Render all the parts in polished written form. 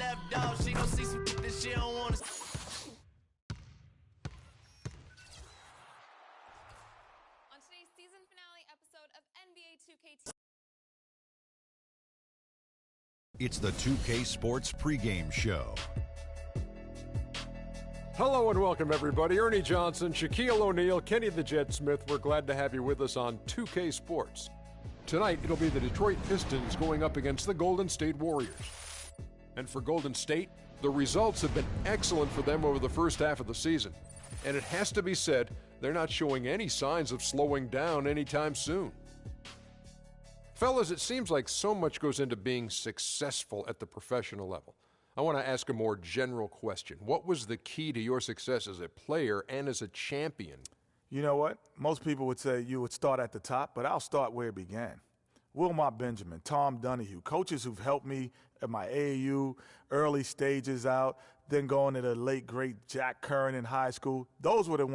left, dog. She gon' see some that she don't wanna see. On today's season finale episode of NBA 2K. It's the 2K Sports pregame show. Hello and welcome, everybody. Ernie Johnson, Shaquille O'Neal, Kenny the Jet Smith. We're glad to have you with us on 2K Sports. Tonight, it'll be the Detroit Pistons going up against the Golden State Warriors. And for Golden State, the results have been excellent for them over the first half of the season. And it has to be said, they're not showing any signs of slowing down anytime soon. Fellas, it seems like so much goes into being successful at the professional level. I want to ask a more general question. What was the key to your success as a player and as a champion? You know what? Most people would say you would start at the top, but I'll start where it began. Wilmot Benjamin, Tom Donahue, coaches who've helped me at my AAU, early stages out, then going to the late, great Jack Curran in high school. Those were the ones.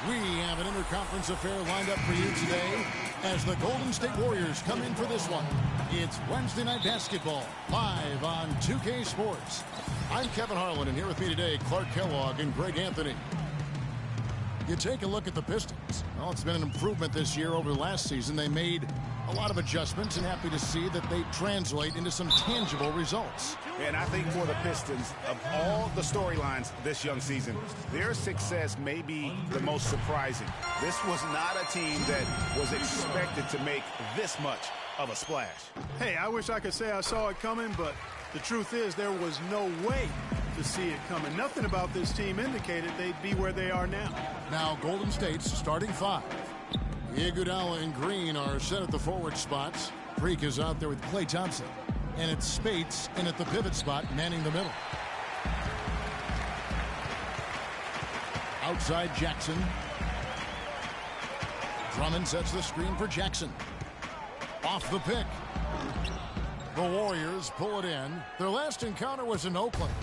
We have an interconference affair lined up for you today as the Golden State Warriors come in for this one. It's Wednesday Night Basketball, live on 2K Sports. I'm Kevin Harlan, and here with me today, Clark Kellogg and Greg Anthony. You take a look at the Pistons. Well, it's been an improvement this year over the last season. They made a lot of adjustments, and happy to see that they translate into some tangible results. And I think for the Pistons, of all the storylines this young season, their success may be the most surprising. This was not a team that was expected to make this much of a splash. Hey, I wish I could say I saw it coming, but the truth is there was no way to see it coming. Nothing about this team indicated they'd be where they are now. Now Golden State's starting five. Iguodala and Green are set at the forward spots. Freak is out there with Klay Thompson. And it's Spates in at the pivot spot, manning the middle. Outside Jackson. Drummond sets the screen for Jackson. Off the pick. The Warriors pull it in. Their last encounter was in Oakland.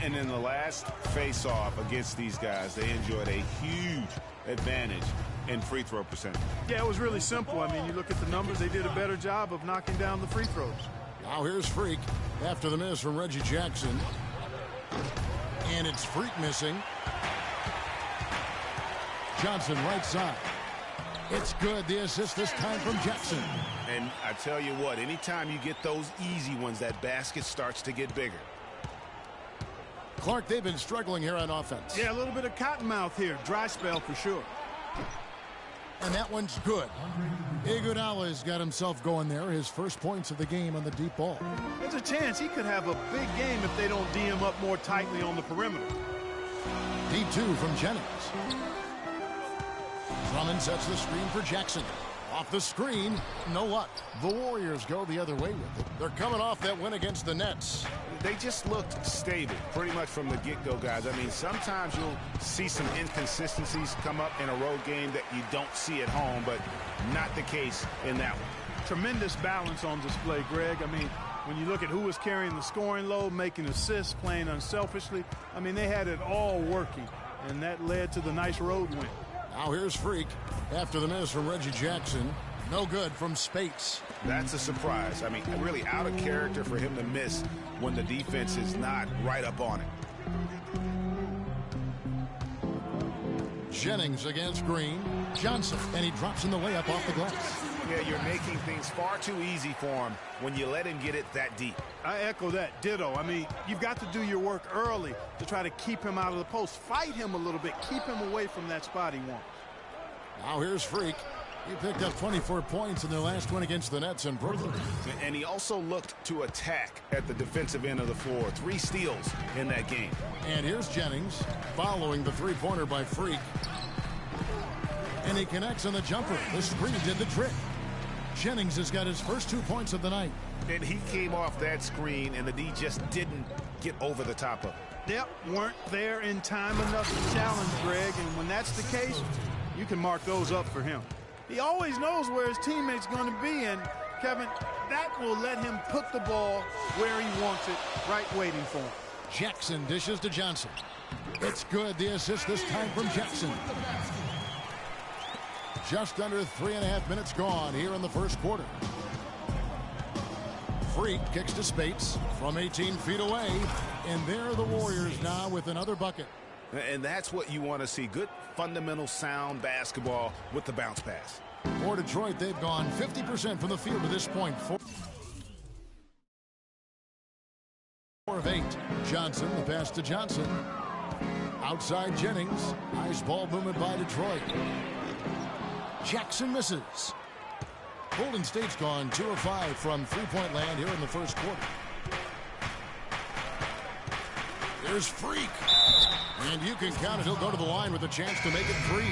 And in the last face-off against these guys, they enjoyed a huge advantage in free throw percentage. Yeah, it was really simple. I mean, you look at the numbers, they did a better job of knocking down the free throws. Now here's Freak after the miss from Reggie Jackson. And it's Freak missing. Johnson right side. It's good. The assist this time from Jackson. And I tell you what, anytime you get those easy ones, that basket starts to get bigger. Clark, they've been struggling here on offense. Yeah, a little bit of cottonmouth here. Dry spell for sure. And that one's good. Iguodala's got himself going there. His first points of the game on the deep ball. There's a chance he could have a big game if they don't D him up more tightly on the perimeter. D2 from Jennings. Drummond sets the screen for Jackson. Off the screen, no luck. The Warriors go the other way with it. They're coming off that win against the Nets. They just looked stable pretty much from the get-go, guys. I mean, sometimes you'll see some inconsistencies come up in a road game that you don't see at home, but not the case in that one. Tremendous balance on display, Greg. I mean, when you look at who was carrying the scoring load, making assists, playing unselfishly, I mean, they had it all working, and that led to the nice road win. Now here's Freak after the miss from Reggie Jackson. No good from Spates. That's a surprise. I mean, really out of character for him to miss when the defense is not right up on it. Jennings against Green. Johnson, and he drops in the layup off the glass. Yeah, you're making things far too easy for him when you let him get it that deep. I echo that. Ditto. I mean, you've got to do your work early to try to keep him out of the post. Fight him a little bit. Keep him away from that spot he wants. Now here's Freak. He picked up 24 points in their last win against the Nets in Brooklyn. And he also looked to attack at the defensive end of the floor. 3 steals in that game. And here's Jennings following the three-pointer by Freak. And he connects on the jumper. The screen did the trick. Jennings has got his first 2 points of the night. And he came off that screen, and the D just didn't get over the top of it. Yep, weren't there in time enough to challenge Greg, and when that's the case, you can mark those up for him. He always knows where his teammate's going to be, and Kevin, that will let him put the ball where he wants it, right waiting for him. Jackson dishes to Johnson. It's good. The assist this time from Jackson. Just under 3.5 minutes gone here in the first quarter. Freak kicks to Spates from 18 feet away. And there are the Warriors now with another bucket. And that's what you want to see. Good, fundamental, sound basketball with the bounce pass. For Detroit, they've gone 50% from the field to this point. 4 of 8. Johnson, the pass to Johnson. Outside Jennings. Nice ball movement by Detroit. Jackson misses. Golden State's gone 2 of 5 from three-point land here in the first quarter. There's Freak. And you can count it. He'll go to the line with a chance to make it 3.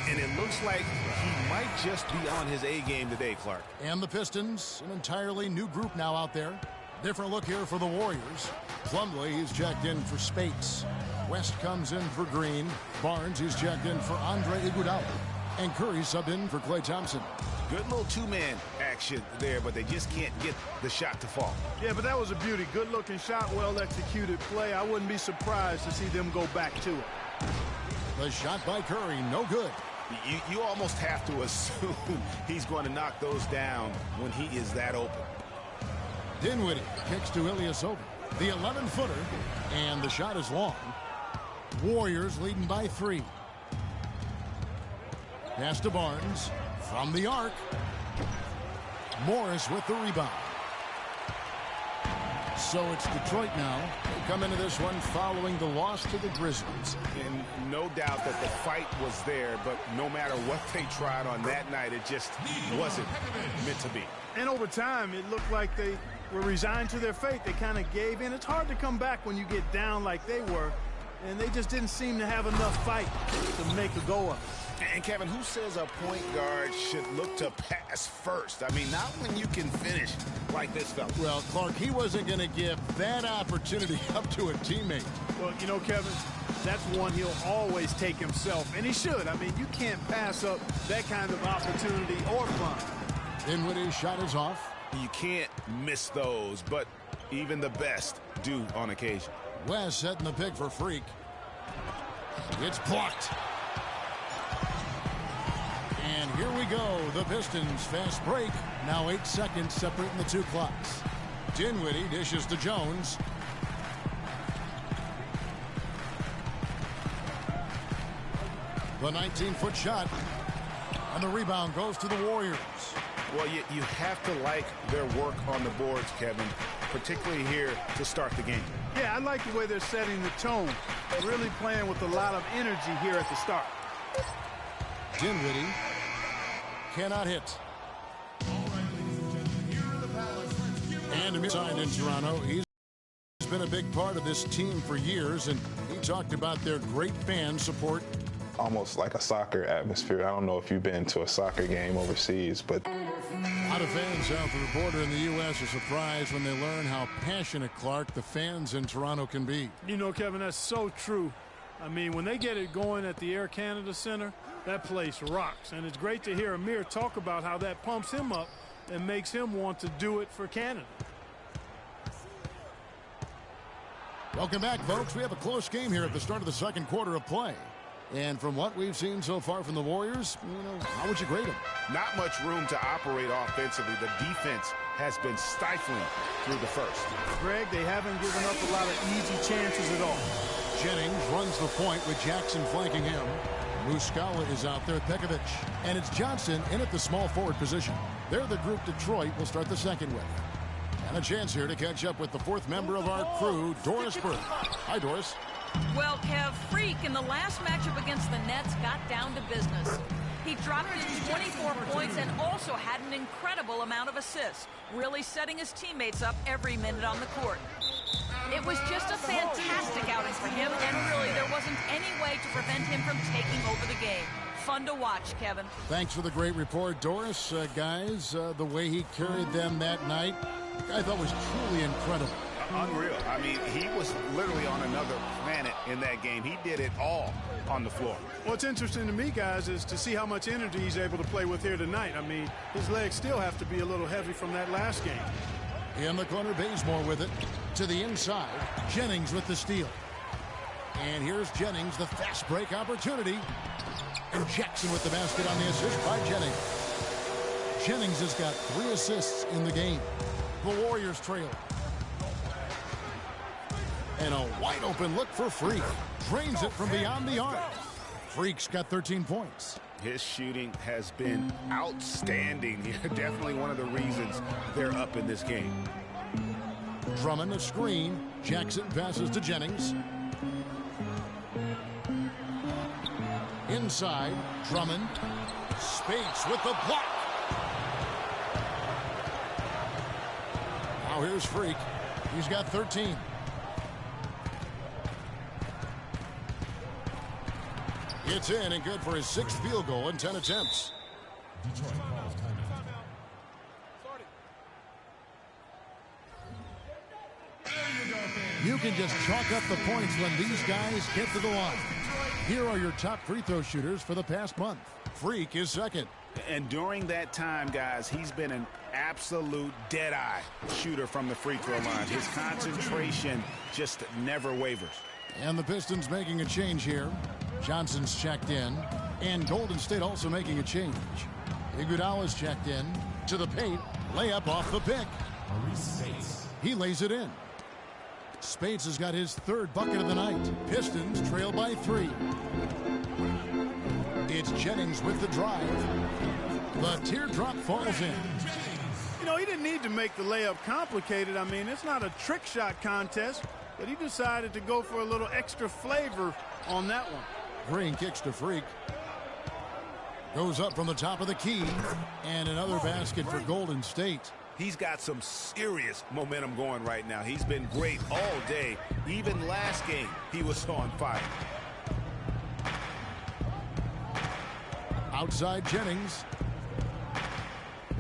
And it looks like he might just be on his A game today, Clark. And the Pistons, an entirely new group now out there. Different look here for the Warriors. Plumlee, he's checked in for Spates. West comes in for Green. Barnes, he's checked in for Andre Iguodala. And Curry subbed in for Klay Thompson. Good little two-man action there, but they just can't get the shot to fall. Yeah, but that was a beauty. Good-looking shot, well-executed play. I wouldn't be surprised to see them go back to it. The shot by Curry, no good. You almost have to assume he's going to knock those down when he is that open. Dinwiddie kicks to Ilyasova. The 11-footer, and the shot is long. Warriors leading by 3. Pass to Barnes from the arc. Morris with the rebound. So it's Detroit now. They come into this one following the loss to the Grizzlies. And no doubt that the fight was there, but no matter what they tried on that night, it just wasn't meant to be. And over time, it looked like they were resigned to their fate. They kind of gave in. It's hard to come back when you get down like they were, and they just didn't seem to have enough fight to make a go of it. And Kevin, who says a point guard should look to pass first? I mean, not when you can finish like this fella. Well, Clark, he wasn't going to give that opportunity up to a teammate. Well, you know, Kevin, that's one he'll always take himself, and he should. I mean, you can't pass up that kind of opportunity or fun. Dinwiddie's shot is off. You can't miss those, but even the best do on occasion. West setting the pick for Freak. It's blocked. And here we go. The Pistons fast break. Now 8 seconds separating the 2 clocks. Dinwiddie dishes to Jones. The 19-foot shot. And the rebound goes to the Warriors. Well, you have to like their work on the boards, Kevin, particularly here to start the game. Yeah, I like the way they're setting the tone. Really playing with a lot of energy here at the start. Dinwiddie cannot hit. And signed in Toronto. He's been a big part of this team for years, and he talked about their great fan support. Almost like a soccer atmosphere. I don't know if you've been to a soccer game overseas, but a lot of fans south of the border in the U.S. are surprised when they learn how passionate, Clark, the fans in Toronto can be. You know, Kevin, that's so true. I mean, when they get it going at the Air Canada Center, that place rocks. And it's great to hear Amir talk about how that pumps him up and makes him want to do it for Canada. Welcome back, folks. We have a close game here at the start of the second quarter of play. And from what we've seen so far from the Warriors, how would you grade them? Not much room to operate offensively. The defense has been stifling through the first. Greg, they haven't given up a lot of easy chances at all. Jennings runs the point with Jackson flanking him. Muscala is out there, Pekovic. And it's Johnson in at the small forward position. They're the group Detroit will start the second with. And a chance here to catch up with the 4th member of our crew, Doris Burke. Hi, Doris. Well, Kev, Freak in the last matchup against the Nets got down to business. He dropped in 24 points and also had an incredible amount of assists, really setting his teammates up every minute on the court. It was just a fantastic outing for him, and really there wasn't any way to prevent him from taking over the game. Fun to watch, Kevin. Thanks for the great report, Doris. Guys, the way he carried them that night, I thought was truly incredible. Unreal. I mean, he was literally on another planet in that game. He did it all on the floor. What's interesting to me, guys, is to see how much energy he's able to play with here tonight. I mean, his legs still have to be a little heavy from that last game. In the corner, Bazemore with it. To the inside, Jennings with the steal. And here's Jennings, the fast break opportunity. And Jackson with the basket on the assist by Jennings. Jennings has got 3 assists in the game. The Warriors trail. And a wide open look for Freak. Drains it from beyond the arc. Freak's got 13 points. His shooting has been outstanding. Definitely one of the reasons they're up in this game. Drummond a screen. Jackson passes to Jennings. Inside, Drummond. Spates with the block. Now here's Freak. He's got 13. It's in and good for his 6th field goal in 10 attempts. You can just chalk up the points when these guys get to the line. Here are your top free throw shooters for the past month. Freak is second. And during that time, guys, he's been an absolute dead-eye shooter from the free throw line. His concentration just never wavers. And the Pistons making a change here. Johnson's checked in. And Golden State also making a change. Iguodala's checked in. To the paint. Layup off the pick. He lays it in. Spates has got his 3rd bucket of the night. Pistons trail by 3. It's Jennings with the drive. The teardrop falls in. You know, he didn't need to make the layup complicated. I mean, it's not a trick shot contest, but he decided to go for a little extra flavor on that one. Green kicks to Freak. Goes up from the top of the key. And another basket for Golden State. He's got some serious momentum going right now. He's been great all day. Even last game, he was on fire. Outside Jennings.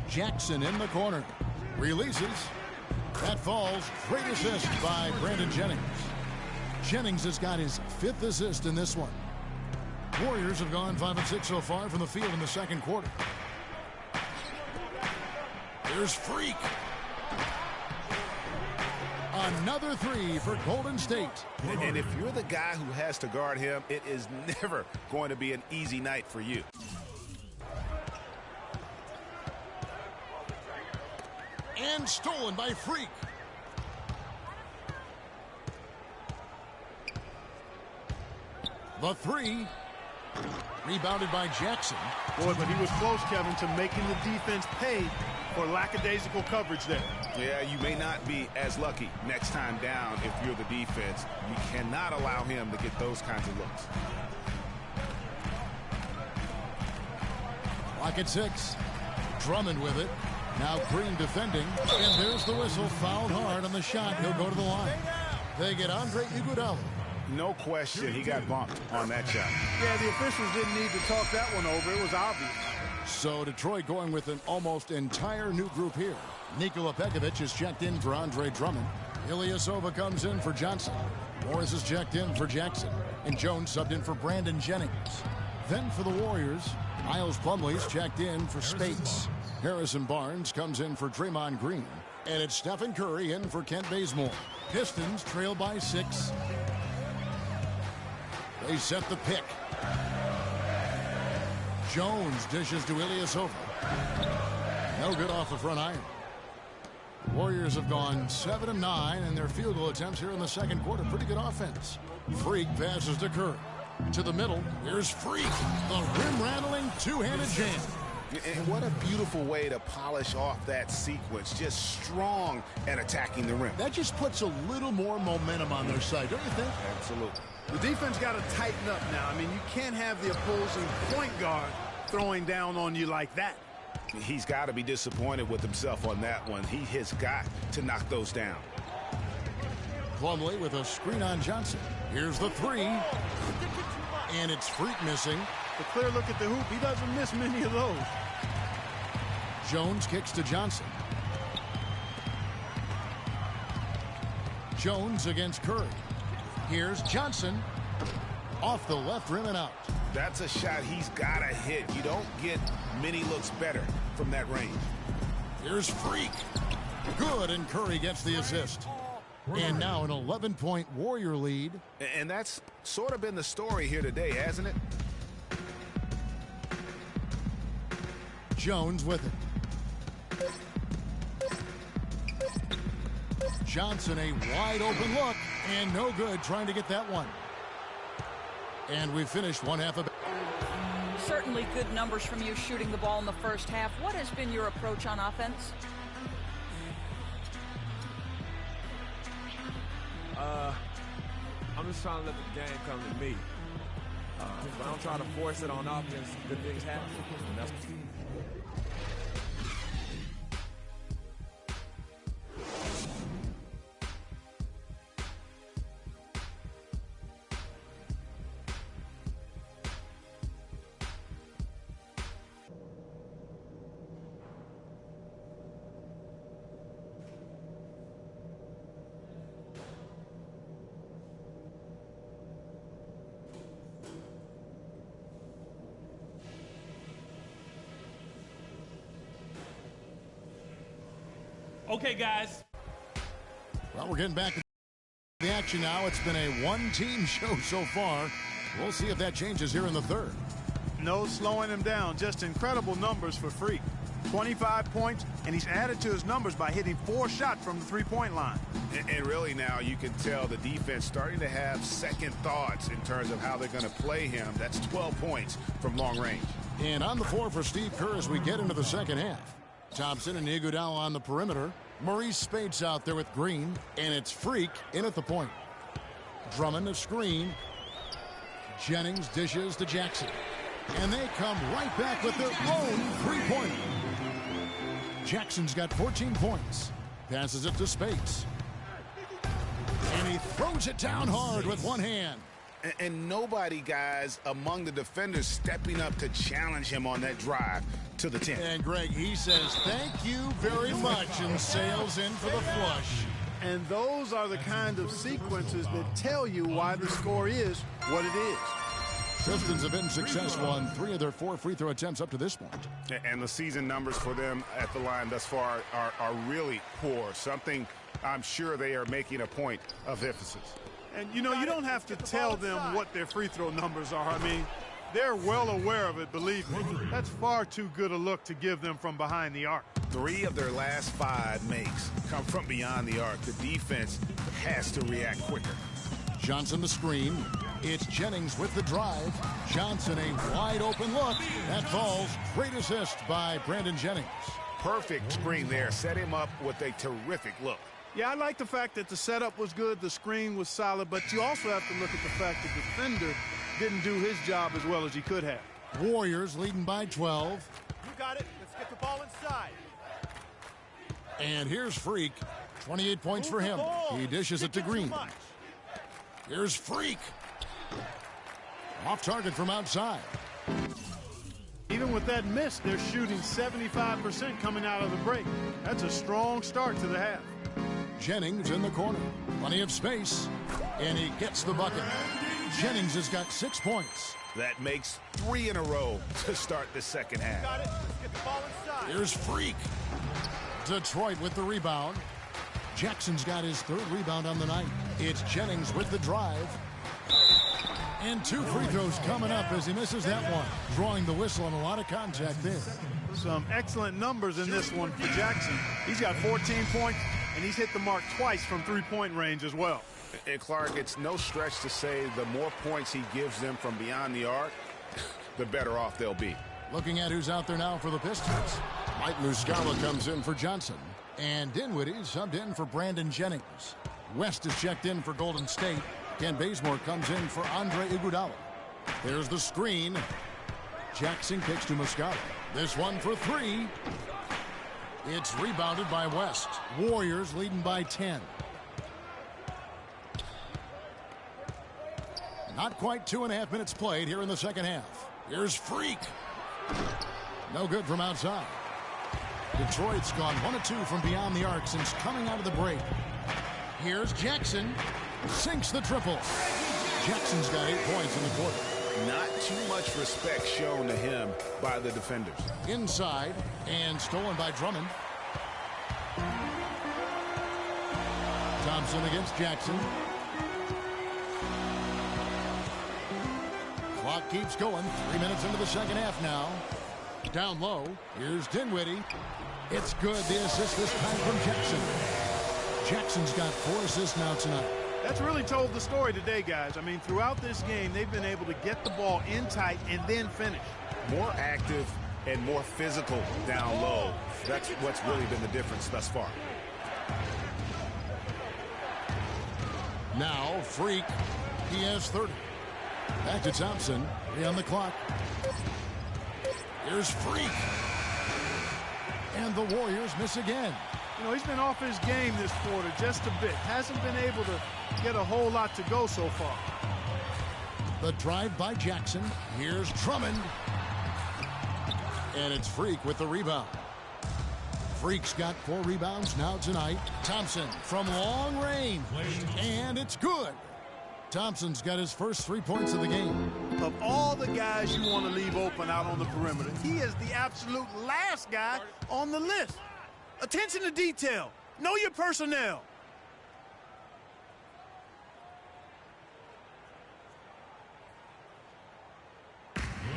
Jackson in the corner. Releases. That falls. Great assist by Brandon Jennings. Jennings has got his 5th assist in this one. Warriors have gone 5 and 6 so far from the field in the second quarter. Here's Freak. Another 3 for Golden State. And if you're the guy who has to guard him, it is never going to be an easy night for you. And stolen by Freak. The 3. Rebounded by Jackson. Boy, but he was close, Kevin, to making the defense pay for lackadaisical coverage there. Yeah, you may not be as lucky next time down if you're the defense. You cannot allow him to get those kinds of looks. Clock at 6. Drummond with it. Now Green defending. And there's the whistle. Fouled hard on the shot. He'll go to the line. They get Andre Iguodala. No question he got bumped on that shot. Yeah, the officials didn't need to talk that one over. It was obvious. So Detroit going with an almost entire new group here. Nikola Pekovic is checked in for Andre Drummond. Ilyasova comes in for Johnson. Morris is checked in for Jackson. And Jones subbed in for Brandon Jennings. Then for the Warriors, Miles Plumlee's checked in for Spates. Harrison Barnes comes in for Draymond Green. And it's Stephen Curry in for Kent Bazemore. Pistons trail by 6. They set the pick. Jones dishes to Ilyasova. No good off the front iron. Warriors have gone 7 of 9 in their field goal attempts here in the second quarter. Pretty good offense. Freak passes to Curry. To the middle. Here's Freak. The rim-rattling two-handed jam. And what a beautiful way to polish off that sequence. Just strong at attacking the rim. That just puts a little more momentum on their side, don't you think? Absolutely. The defense got to tighten up now. I mean, you can't have the opposing point guard throwing down on you like that. He's got to be disappointed with himself on that one. He has got to knock those down. Plumlee with a screen on Johnson. Here's the 3. And it's Freak missing. A clear look at the hoop. He doesn't miss many of those. Jones kicks to Johnson. Jones against Curry. Here's Johnson. Off the left rim and out. That's a shot he's got to hit. You don't get many looks better from that range. Here's Freak. Good, and Curry gets the assist. And now an 11-point Warrior lead. And that's sort of been the story here today, hasn't it? Jones with it. Johnson, a wide open look, and no good trying to get that one. And we finished one half of it. Certainly good numbers from you shooting the ball in the first half. What has been your approach on offense? I'm just trying to let the game come to me. But I don't try to force it on offense. Good things happen. And that's okay, guys. Well, we're getting back to the action now. It's been a one-team show so far. We'll see if that changes here in the third. No slowing him down. Just incredible numbers for Freak. 25 points, and he's added to his numbers by hitting 4 shots from the three-point line. And really now you can tell the defense starting to have second thoughts in terms of how they're going to play him. That's 12 points from long range. And on the floor for Steve Kerr as we get into the second half. Thompson and Iguodala on the perimeter. Maurice Spates out there with Green, and it's Freak in at the point. Drummond a screen. Jennings dishes to Jackson. And they come right back with their own three-pointer. Jackson's got 14 points. Passes it to Spates. And he throws it down hard with one hand. And nobody, guys, among the defenders stepping up to challenge him on that drive to the 10. And Greg, he says thank you very much and sails in for the flush. And those are the kind of sequences that tell you why the score is what it is. Pistons have been successful on 3 of their 4 free throw attempts up to this point. And the season numbers for them at the line thus far are really poor. Something I'm sure they are making a point of emphasis. And, you know, you don't have to tell them what their free throw numbers are. I mean, they're well aware of it, believe me. That's far too good a look to give them from behind the arc. 3 of their last 5 makes come from beyond the arc. The defense has to react quicker. Johnson the screen. It's Jennings with the drive. Johnson a wide open look. That falls. Great assist by Brandon Jennings. Perfect screen there. Set him up with a terrific look. Yeah, I like the fact that the setup was good, the screen was solid, but you also have to look at the fact the defender didn't do his job as well as he could have. Warriors leading by 12. You got it. Let's get the ball inside. And here's Freak. 28 points for him. He dishes it to Green. Here's Freak. Off target from outside. Even with that miss, they're shooting 75% coming out of the break. That's a strong start to the half. Jennings in the corner. Plenty of space. And he gets the bucket. Jennings has got 6 points. That makes 3 in a row to start the second half. Got it. Let's get the ball inside. Here's Freak. Detroit with the rebound. Jackson's got his 3rd rebound on the night. It's Jennings with the drive. And 2 free throws coming up as he misses that one. Drawing the whistle and a lot of contact there. Some excellent numbers in this one for Jackson. He's got 14 points, and he's hit the mark twice from three-point range as well. And Clark, it's no stretch to say the more points he gives them from beyond the arc, the better off they'll be. Looking at who's out there now for the Pistons. Mike Muscala comes in for Johnson. And Dinwiddie subbed in for Brandon Jennings. West is checked in for Golden State. Ken Bazemore comes in for Andre Iguodala. There's the screen. Jackson kicks to Muscala. This one for 3. It's rebounded by West. Warriors leading by 10. Not quite 2.5 minutes played here in the second half. Here's Freak. No good from outside. Detroit's gone 1 of 2 from beyond the arc since coming out of the break. Here's Jackson. Sinks the triple. Jackson's got 8 points in the quarter. Not too much respect shown to him by the defenders. Inside and stolen by Drummond. Thompson against Jackson. Clock keeps going. 3 minutes into the second half now. Down low. Here's Dinwiddie. It's good. The assist this time from Jackson. Jackson's got 4 assists now tonight. That's really told the story today, guys. I mean, throughout this game, they've been able to get the ball in tight and then finish. More active and more physical down low. That's what's really been the difference thus far. Now, Freak. He has 30. Back to Thompson. 3 on the clock. Here's Freak. And the Warriors miss again. You know, he's been off his game this quarter just a bit. Hasn't been able to get a whole lot to go so far. The drive by Jackson. Here's Drummond. And it's Freak with the rebound. Freak's got 4 rebounds now tonight. Thompson from long range. And it's good. Thompson's got his first 3 points of the game. Of all the guys you want to leave open out on the perimeter, he is the absolute last guy on the list. Attention to detail. Know your personnel.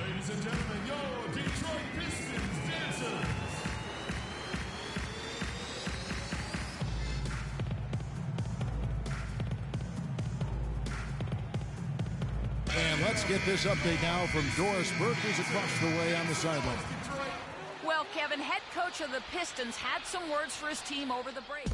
Ladies and gentlemen, your Detroit Pistons dancers. And let's get this update now from Doris Burke, who's across the way on the sideline. Well, Kevin, head coach of the Pistons had some words for his team over the break.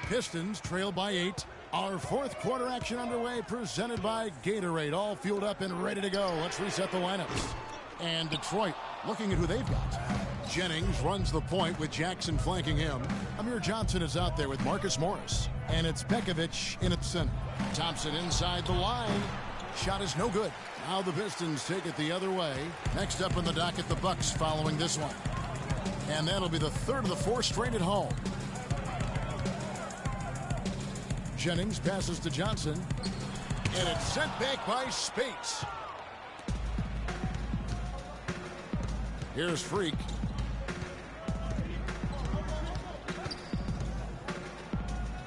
Pistons trail by 8. Our 4th quarter action underway, presented by Gatorade. All fueled up and ready to go. Let's reset the lineups. And Detroit looking at who they've got. Jennings runs the point with Jackson flanking him. Amir Johnson is out there with Marcus Morris. And it's Pekovic in its center. Thompson inside the line. Shot is no good. Now the Pistons take it the other way. Next up in the docket, the Bucks following this one. And that'll be the 3rd of the 4 straight at home. Jennings passes to Johnson. And it's sent back by Spates. Here's Freak.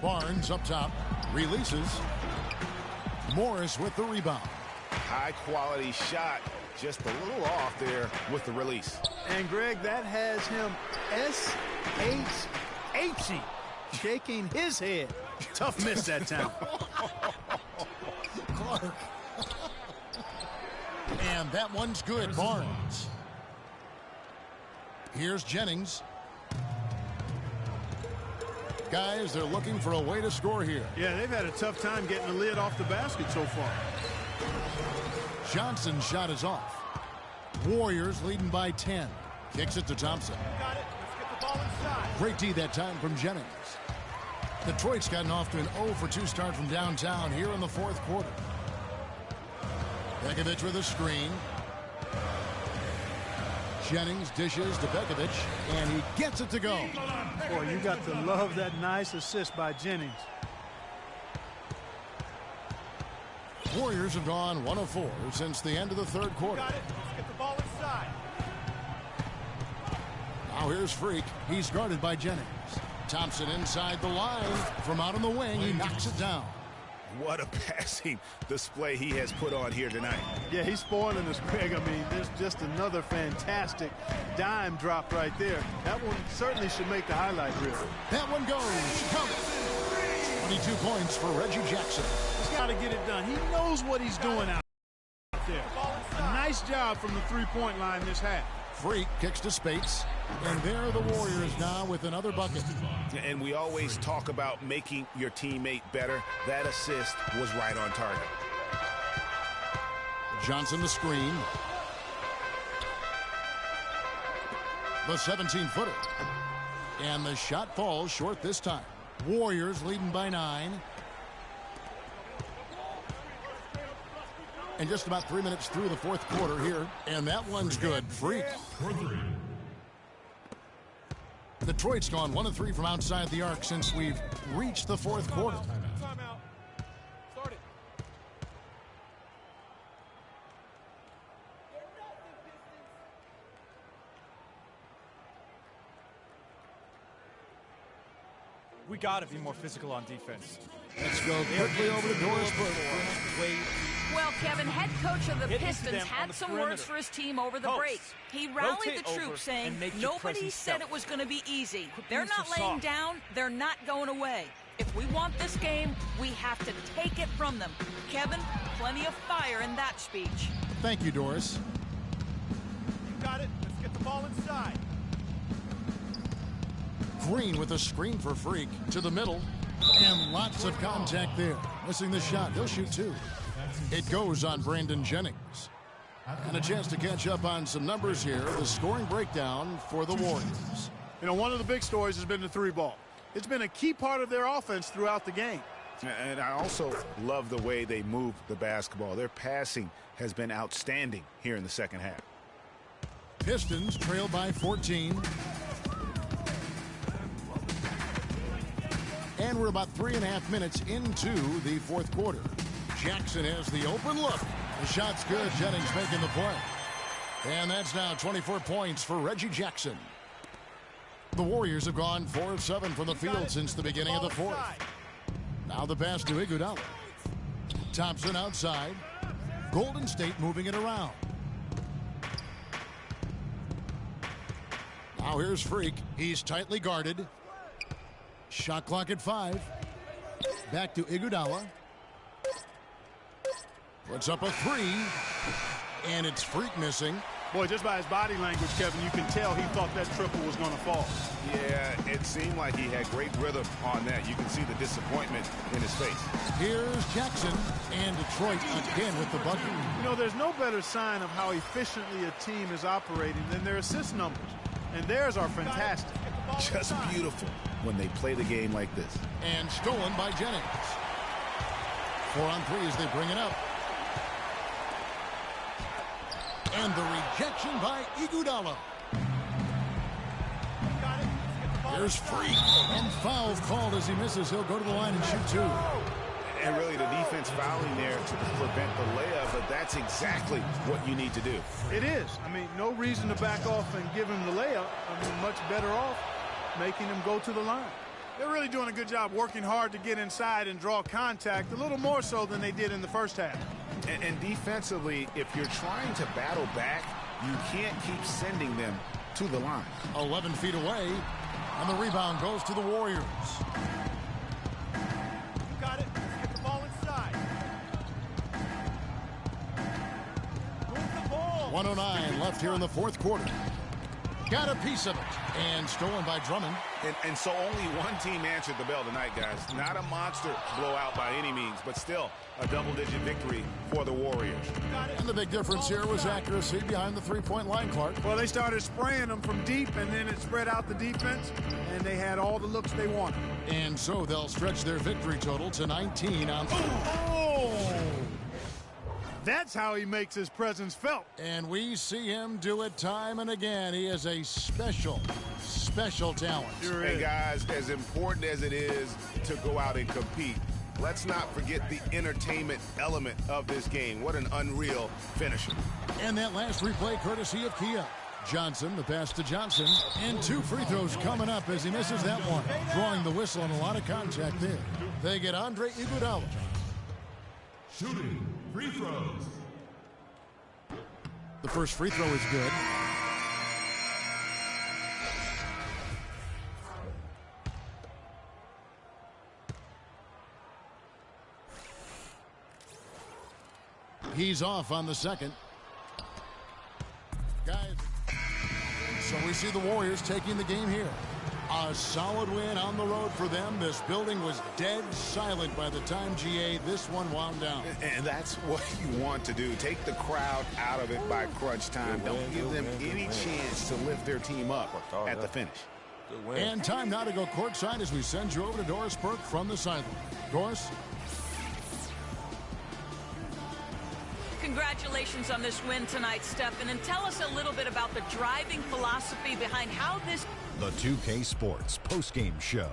Barnes up top. Releases. Morris with the rebound. High quality shot. Just a little off there with the release. And Greg, that has him S-H-H-E, shaking his head. Tough miss that time. Clark. And that one's good. Barnes. Here's Jennings. Guys, they're looking for a way to score here. Yeah, they've had a tough time getting the lid off the basket so far. Johnson's shot is off. Warriors leading by 10. Kicks it to Thompson. Got it. Let's get the ball inside. Great D that time from Jennings. Detroit's gotten off to an 0-for-2 start from downtown here in the 4th quarter. Pekovic with a screen. Jennings dishes to Pekovic, and he gets it to go. Boy, you got to love that nice assist by Jennings. Warriors have gone 1 of 4 since the end of the 3rd quarter. Got it. Let's get the ball inside. Now here's Freak. He's guarded by Jennings. Thompson inside the line. From out on the wing, he knocks it down. What a passing display he has put on here tonight. Yeah, he's spoiling us, Greg. I mean, there's just another fantastic dime drop right there. That one certainly should make the highlight reel. That one goes. Count it. 22 points for Reggie Jackson. He's got to get it done. He knows what he's doing out there. A nice job from the three-point line this half. Freak kicks to Spates. And there are the Warriors now with another bucket. And we always talk about making your teammate better. That assist was right on target. Johnson the screen. The 17-footer. And the shot falls short this time. Warriors leading by 9. And just about 3 minutes through the 4th quarter here. And that one's good. Freak. Detroit's gone 1 of 3 from outside the arc since we've reached the fourth quarter. Timeout. Start it. We got to be more physical on defense. Let's go quickly over to Doris Burke. Well, Kevin, head coach of the Pistons had some words for his team over the break. He rallied the troops saying nobody said it was going to be easy. They're not laying down. They're not going away. If we want this game, we have to take it from them. Kevin, plenty of fire in that speech. Thank you, Doris. You got it. Let's get the ball inside. Green with a screen for Freak to the middle. And lots of contact there. Missing the shot. He'll shoot 2. It goes on Brandon Jennings. And a chance to catch up on some numbers here. The scoring breakdown for the Warriors. You know, one of the big stories has been the 3-ball. It's been a key part of their offense throughout the game. And I also love the way they move the basketball. Their passing has been outstanding here in the second half. Pistons trail by 14. And we're about 3.5 minutes into the fourth quarter. Jackson has the open look. The shot's good. Jennings making the play. And that's now 24 points for Reggie Jackson. The Warriors have gone 4 of 7 from the field since the beginning of the fourth. Now the pass to Iguodala. Thompson outside. Golden State moving it around. Now here's Freak. He's tightly guarded. Shot clock at 5. Back to Iguodala. Puts up a 3. And it's Freak missing. Boy, just by his body language, Kevin, you can tell he thought that triple was going to fall. Yeah, it seemed like he had great rhythm on that. You can see the disappointment in his face. Here's Jackson, and Detroit again with the bucket. You know, there's no better sign of how efficiently a team is operating than their assist numbers. And theirs are fantastic. Just beautiful when they play the game like this. And stolen by Jennings. 4 on 3 as they bring it up. And the rejection by Iguodala. Here's Freak. And foul called as he misses. He'll go to the line and shoot 2. And really the defense fouling there to prevent the layup, but that's exactly what you need to do. It is. I mean, no reason to back off and give him the layup. I mean, much better off making him go to the line. They're really doing a good job working hard to get inside and draw contact, a little more so than they did in the first half. And defensively, if you're trying to battle back, you can't keep sending them to the line. 11 feet away, and the rebound goes to the Warriors. You got it. Let's get the ball inside. Move the ball. 1:09 left here in the fourth quarter. Got a piece of it. And stolen by Drummond. And so only one team answered the bell tonight, guys. Not a monster blowout by any means, but still a double-digit victory for the Warriors. And the big difference here was accuracy behind the three-point line, Clark. Well, they started spraying them from deep, and then it spread out the defense, and they had all the looks they wanted. And so they'll stretch their victory total to 19 on 3. Oh! That's how he makes his presence felt. And we see him do it time and again. He is a special talent. Sure is. And guys, as important as it is to go out and compete, let's not forget the entertainment element of this game. What an unreal finisher. And that last replay courtesy of Kia. Johnson, the pass to Johnson. And 2 free throws coming up as he misses that one. Drawing the whistle and a lot of contact there. They get Andre Iguodala. Shooting free throws. The first free throw is good. He's off on the second. Guys, so we see the Warriors taking the game here. A solid win on the road for them. This building was dead silent by the time, GA, this one wound down. And that's what you want to do. Take the crowd out of it by crunch time. Don't give them any chance to lift their team up at the finish. And time now to go courtside as we send you over to Doris Burke from the sideline. Doris? Congratulations on this win tonight, Stephen, and tell us a little bit about the driving philosophy behind how this The 2K Sports postgame show.